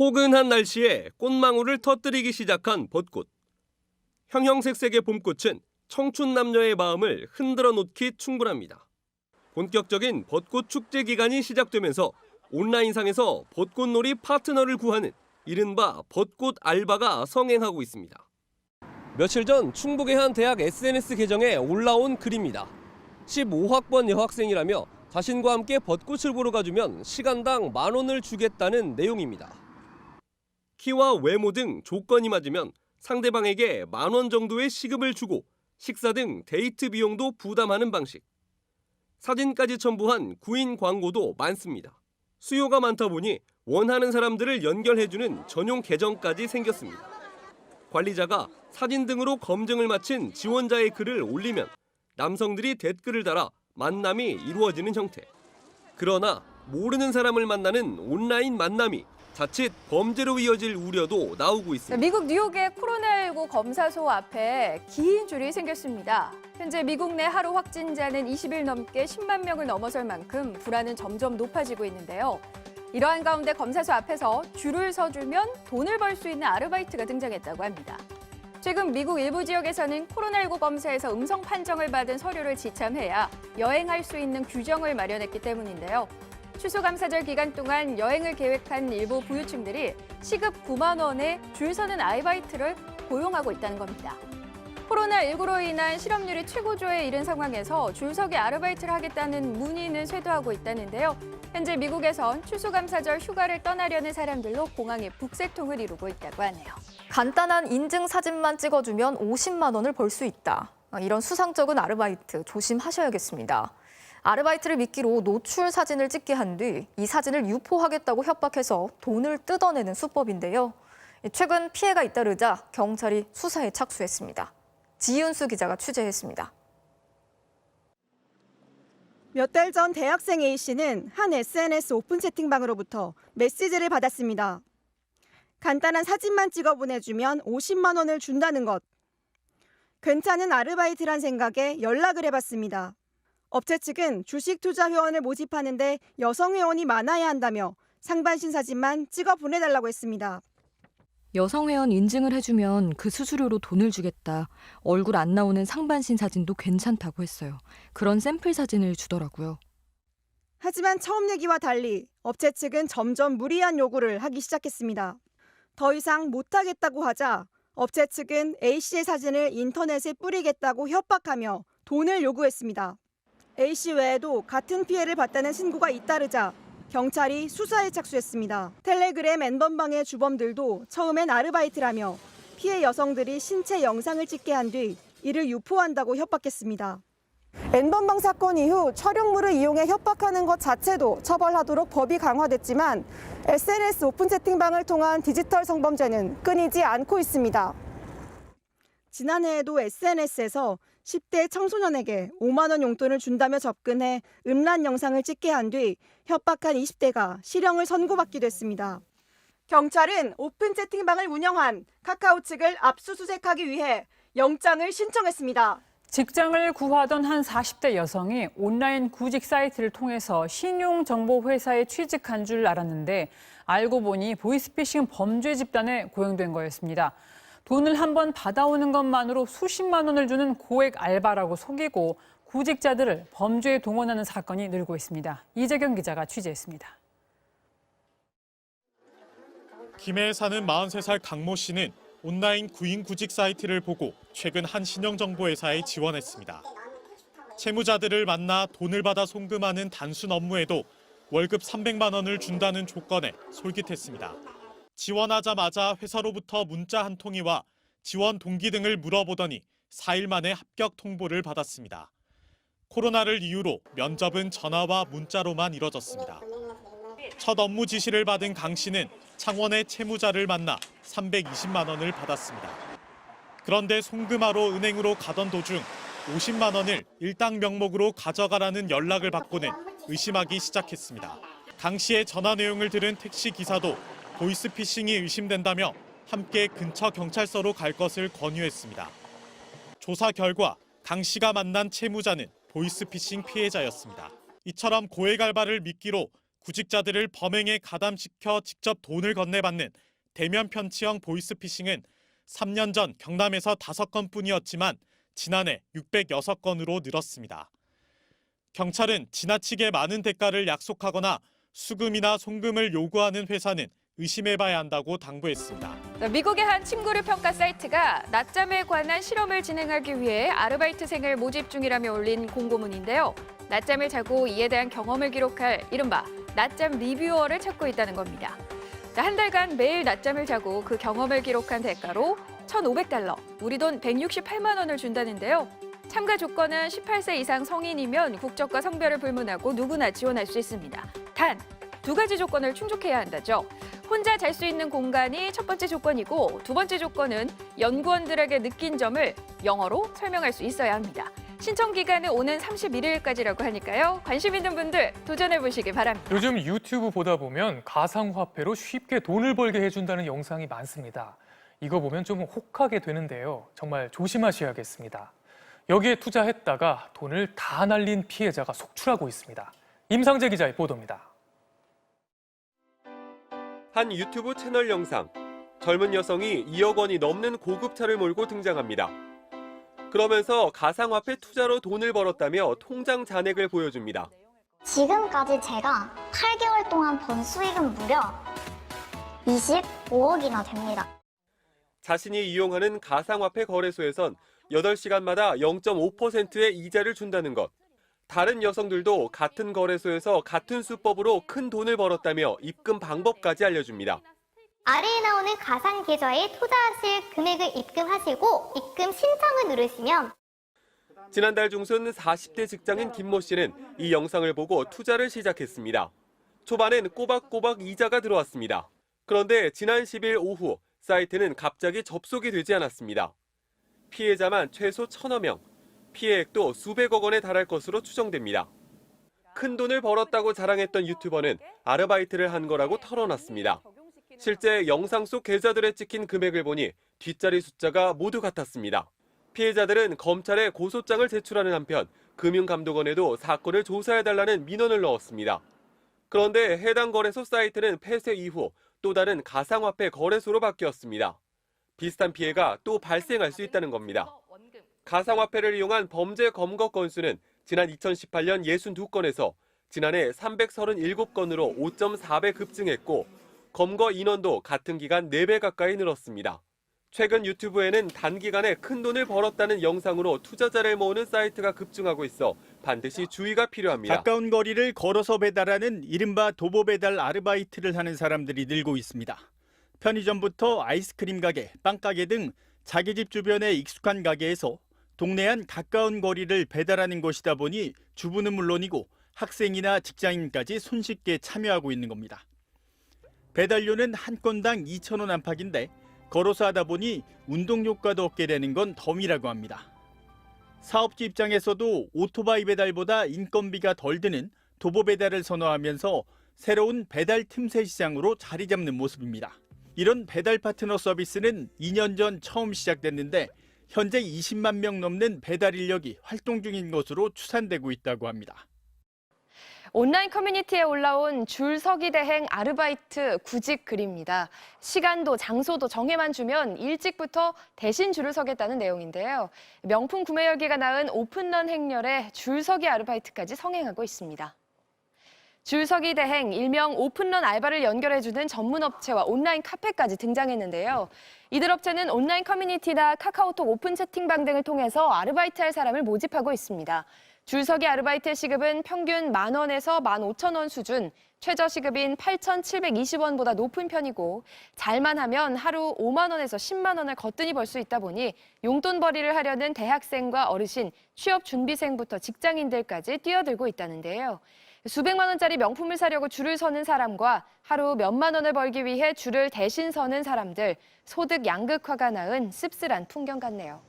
포근한 날씨에 꽃망울을 터뜨리기 시작한 벚꽃. 형형색색의 봄꽃은 청춘 남녀의 마음을 흔들어 놓기 충분합니다. 본격적인 벚꽃 축제 기간이 시작되면서 온라인상에서 벚꽃놀이 파트너를 구하는 이른바 벚꽃 알바가 성행하고 있습니다. 며칠 전 충북의 한 대학 SNS 계정에 올라온 글입니다. 15학번 여학생이라며 자신과 함께 벚꽃을 보러 가주면 시간당 10,000원을 주겠다는 내용입니다. 키와 외모 등 조건이 맞으면 상대방에게 10,000원 정도의 시급을 주고 식사 등 데이트 비용도 부담하는 방식. 사진까지 첨부한 구인 광고도 많습니다. 수요가 많다 보니 원하는 사람들을 연결해주는 전용 계정까지 생겼습니다. 관리자가 사진 등으로 검증을 마친 지원자의 글을 올리면 남성들이 댓글을 달아 만남이 이루어지는 형태. 그러나 모르는 사람을 만나는 온라인 만남이 자칫 범죄로 이어질 우려도 나오고 있습니다. 미국 뉴욕의 코로나19 검사소 앞에 긴 줄이 생겼습니다. 현재 미국 내 하루 확진자는 20일 넘게 10만 명을 넘어설 만큼 불안은 점점 높아지고 있는데요. 이러한 가운데 검사소 앞에서 줄을 서주면 돈을 벌 수 있는 아르바이트가 등장했다고 합니다. 최근 미국 일부 지역에서는 코로나19 검사에서 음성 판정을 받은 서류를 지참해야 여행할 수 있는 규정을 마련했기 때문인데요. 추수감사절 기간 동안 여행을 계획한 일부 부유층들이 시급 9만 원에 줄 서는 아르바이트를 고용하고 있다는 겁니다. 코로나19로 인한 실업률이 최고조에 이른 상황에서 줄서기 아르바이트를 하겠다는 문의는 쇄도하고 있다는데요. 현재 미국에선 추수감사절 휴가를 떠나려는 사람들로 공항의 북새통을 이루고 있다고 하네요. 간단한 인증 사진만 찍어주면 50만 원을 벌 수 있다. 이런 수상쩍은 아르바이트 조심하셔야겠습니다. 아르바이트를 미끼로 노출 사진을 찍게 한 뒤 이 사진을 유포하겠다고 협박해서 돈을 뜯어내는 수법인데요. 최근 피해가 잇따르자 경찰이 수사에 착수했습니다. 지윤수 기자가 취재했습니다. 몇 달 전 대학생 A씨는 한 SNS 오픈 채팅방으로부터 메시지를 받았습니다. 간단한 사진만 찍어 보내주면 50만 원을 준다는 것. 괜찮은 아르바이트란 생각에 연락을 해봤습니다. 업체 측은 주식 투자 회원을 모집하는데 여성 회원이 많아야 한다며 상반신 사진만 찍어 보내달라고 했습니다. 여성 회원 인증을 해주면 그 수수료로 돈을 주겠다. 얼굴 안 나오는 상반신 사진도 괜찮다고 했어요. 그런 샘플 사진을 주더라고요. 하지만 처음 얘기와 달리 업체 측은 점점 무리한 요구를 하기 시작했습니다. 더 이상 못하겠다고 하자 업체 측은 A씨의 사진을 인터넷에 뿌리겠다고 협박하며 돈을 요구했습니다. A씨 외에도 같은 피해를 봤다는 신고가 잇따르자 경찰이 수사에 착수했습니다. 텔레그램 N번방의 주범들도 처음엔 아르바이트라며 피해 여성들이 신체 영상을 찍게 한 뒤 이를 유포한다고 협박했습니다. N번방 사건 이후 촬영물을 이용해 협박하는 것 자체도 처벌하도록 법이 강화됐지만 SNS 오픈 채팅방을 통한 디지털 성범죄는 끊이지 않고 있습니다. 지난해에도 SNS에서 10대 청소년에게 5만 원 용돈을 준다며 접근해 음란 영상을 찍게 한 뒤 협박한 20대가 실형을 선고받기도 했습니다. 경찰은 오픈 채팅방을 운영한 카카오 측을 압수수색하기 위해 영장을 신청했습니다. 직장을 구하던 한 40대 여성이 온라인 구직 사이트를 통해서 신용정보회사에 취직한 줄 알았는데 알고 보니 보이스피싱 범죄 집단에 고용된 거였습니다. 돈을 한번 받아오는 것만으로 수십만 원을 주는 고액 알바라고 속이고 구직자들을 범죄에 동원하는 사건이 늘고 있습니다. 이재경 기자가 취재했습니다. 김해에 사는 43살 강모 씨는 온라인 구인 구직 사이트를 보고 최근 한 신용정보회사에 지원했습니다. 채무자들을 만나 돈을 받아 송금하는 단순 업무에도 월급 300만 원을 준다는 조건에 솔깃했습니다. 지원하자마자 회사로부터 문자 한 통이 와 지원 동기 등을 물어보더니 4일 만에 합격 통보를 받았습니다. 코로나를 이유로 면접은 전화와 문자로만 이뤄졌습니다. 첫 업무 지시를 받은 강 씨는 창원의 채무자를 만나 320만 원을 받았습니다. 그런데 송금하러 은행으로 가던 도중 50만 원을 일당 명목으로 가져가라는 연락을 받고는 의심하기 시작했습니다. 강 씨의 전화 내용을 들은 택시 기사도 보이스피싱이 의심된다며 함께 근처 경찰서로 갈 것을 권유했습니다. 조사 결과 강 씨가 만난 채무자는 보이스피싱 피해자였습니다. 이처럼 고액 알바를 미끼로 구직자들을 범행에 가담시켜 직접 돈을 건네받는 대면 편취형 보이스피싱은 3년 전 경남에서 5건뿐이었지만 지난해 606건으로 늘었습니다. 경찰은 지나치게 많은 대가를 약속하거나 수금이나 송금을 요구하는 회사는 의심해봐야 한다고 당부했습니다. 미국의 한 침구류 평가 사이트가 낮잠에 관한 실험을 진행하기 위해 아르바이트생을 모집 중이라며 올린 공고문인데요. 낮잠을 자고 이에 대한 경험을 기록할 이른바 낮잠 리뷰어를 찾고 있다는 겁니다. 한 달간 매일 낮잠을 자고 그 경험을 기록한 대가로 $1,500, 우리 돈 168만 원을 준다는데요. 참가 조건은 18세 이상 성인이면 국적과 성별을 불문하고 누구나 지원할 수 있습니다. 단, 2가지 조건을 충족해야 한다죠. 혼자 잘 수 있는 공간이 첫 번째 조건이고, 두 번째 조건은 연구원들에게 느낀 점을 영어로 설명할 수 있어야 합니다. 신청 기간은 오는 31일까지라고 하니까요. 관심 있는 분들 도전해보시기 바랍니다. 요즘 유튜브 보다 보면 가상화폐로 쉽게 돈을 벌게 해준다는 영상이 많습니다. 이거 보면 좀 혹하게 되는데요. 정말 조심하셔야겠습니다. 여기에 투자했다가 돈을 다 날린 피해자가 속출하고 있습니다. 임상재 기자의 보도입니다. 한 유튜브 채널 영상. 젊은 여성이 2억 원이 넘는 고급차를 몰고 등장합니다. 그러면서 가상화폐 투자로 돈을 벌었다며 통장 잔액을 보여줍니다. 지금까지 제가 8개월 동안 번 수익은 무려 25억이나 됩니다. 자신이 이용하는 가상화폐 거래소에선 8시간마다 0.5%의 이자를 준다는 것. 다른 여성들도 같은 거래소에서 같은 수법으로 큰 돈을 벌었다며 입금 방법까지 알려줍니다. 아래에 나오는 가상 계좌에 투자하실 금액을 입금하시고 입금 신청을 누르시면 지난달 중순 40대 직장인 김모 씨는 이 영상을 보고 투자를 시작했습니다. 초반엔 꼬박꼬박 이자가 들어왔습니다. 그런데 지난 10일 오후 사이트는 갑자기 접속이 되지 않았습니다. 피해자만 최소 1,000여 명, 피해액도 수백억 원에 달할 것으로 추정됩니다. 큰 돈을 벌었다고 자랑했던 유튜버는 아르바이트를 한 거라고 털어놨습니다. 실제 영상 속 계좌들에 찍힌 금액을 보니 뒷자리 숫자가 모두 같았습니다. 피해자들은 검찰에 고소장을 제출하는 한편 금융감독원에도 사건을 조사해달라는 민원을 넣었습니다. 그런데 해당 거래소 사이트는 폐쇄 이후 또 다른 가상화폐 거래소로 바뀌었습니다. 비슷한 피해가 또 발생할 수 있다는 겁니다. 가상화폐를 이용한 범죄 검거 건수는 지난 2018년 62건에서 지난해 337건으로 5.4배 급증했고 검거 인원도 같은 기간 4배 가까이 늘었습니다. 최근 유튜브에는 단기간에 큰 돈을 벌었다는 영상으로 투자자를 모으는 사이트가 급증하고 있어 반드시 주의가 필요합니다. 가까운 거리를 걸어서 배달하는 이른바 도보 배달 아르바이트를 하는 사람들이 늘고 있습니다. 편의점부터 아이스크림 가게, 빵가게 등 자기 집 주변에 익숙한 가게에서 동네 안 가까운 거리를 배달하는 것이다 보니 주부는 물론이고 학생이나 직장인까지 손쉽게 참여하고 있는 겁니다. 배달료는 한 건당 2,000원 안팎인데 걸어서 하다 보니 운동 효과도 얻게 되는 건 덤이라고 합니다. 사업주 입장에서도 오토바이 배달보다 인건비가 덜 드는 도보 배달을 선호하면서 새로운 배달 틈새 시장으로 자리 잡는 모습입니다. 이런 배달 파트너 서비스는 2년 전 처음 시작됐는데 현재 20만 명 넘는 배달 인력이 활동 중인 것으로 추산되고 있다고 합니다. 온라인 커뮤니티에 올라온 줄서기 대행 아르바이트 구직 글입니다. 시간도 장소도 정해만 주면 일찍부터 대신 줄을 서겠다는 내용인데요. 명품 구매 열기가 낳은 오픈런 행렬에 줄서기 아르바이트까지 성행하고 있습니다. 줄서기 대행, 일명 오픈런 알바를 연결해주는 전문 업체와 온라인 카페까지 등장했는데요. 이들 업체는 온라인 커뮤니티나 카카오톡 오픈 채팅방 등을 통해서 아르바이트할 사람을 모집하고 있습니다. 줄서기 아르바이트의 시급은 평균 10,000원에서 15,000원 수준, 최저 시급인 8,720원보다 높은 편이고 잘만 하면 하루 5만 원에서 10만 원을 거뜬히 벌 수 있다 보니 용돈벌이를 하려는 대학생과 어르신, 취업 준비생부터 직장인들까지 뛰어들고 있다는데요. 수백만 원짜리 명품을 사려고 줄을 서는 사람과 하루 몇만 원을 벌기 위해 줄을 대신 서는 사람들, 소득 양극화가 낳은 씁쓸한 풍경 같네요.